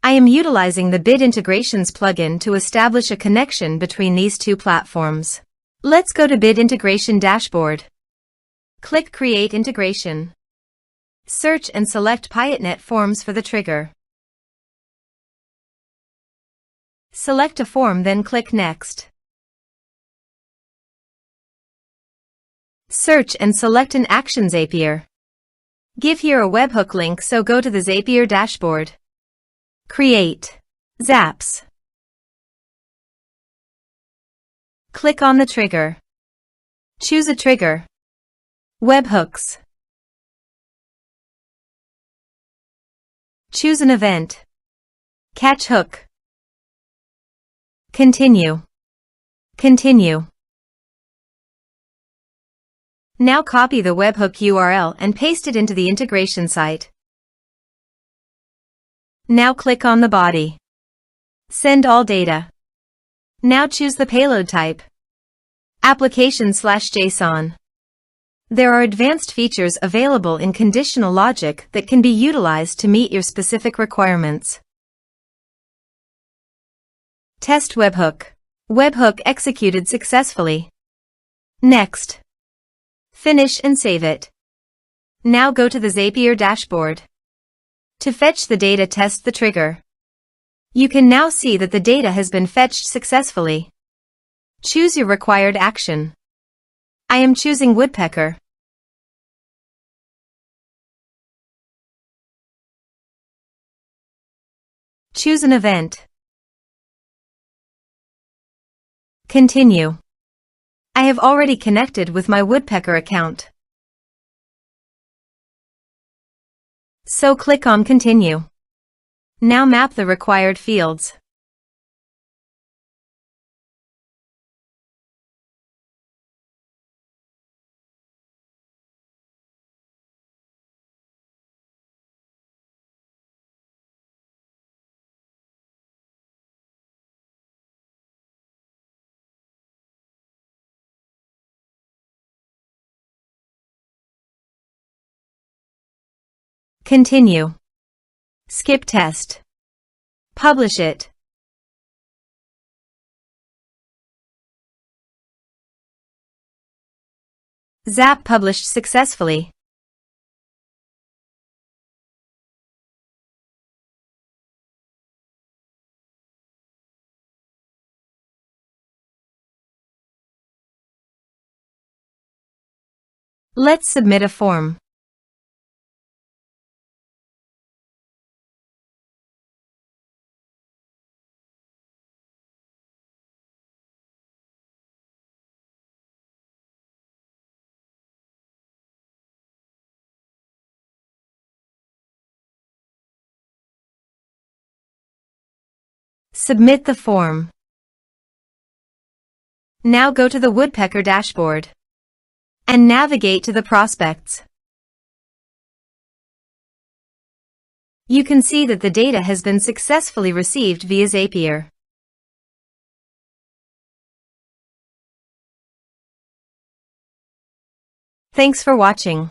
I am utilizing the Bit Integrations plugin to establish a connection between these two platforms. Let's go to Bit Integration Dashboard. Click Create Integration. Search and select Piotnet Forms for the trigger. Select a form, then click Next. Search and select an action Zapier. Give here a webhook link, so go to the Zapier dashboard. Create Zaps. Click on the trigger. Choose a trigger. Webhooks. Choose an event. Catch hook. Continue. Continue. Now copy the webhook URL and paste it into the integration site. Now click on the body. Send all data. Now choose the payload type. Application/JSON. There are advanced features available in conditional logic that can be utilized to meet your specific requirements. Test webhook. Webhook executed successfully. Next. Finish and save it. Now go to the Zapier dashboard. To fetch the data, test the trigger. You can now see that the data has been fetched successfully. Choose your required action. I am choosing woodpecker. Choose an event. Continue. I have already connected with my woodpecker account, so click on Continue. Now map the required fields. Continue. Skip test. Publish it. Zap published successfully. Let's submit a form. Submit the form. Now go to the woodpecker dashboard and navigate to the prospects. You can see that the data has been successfully received via Zapier. Thanks for watching.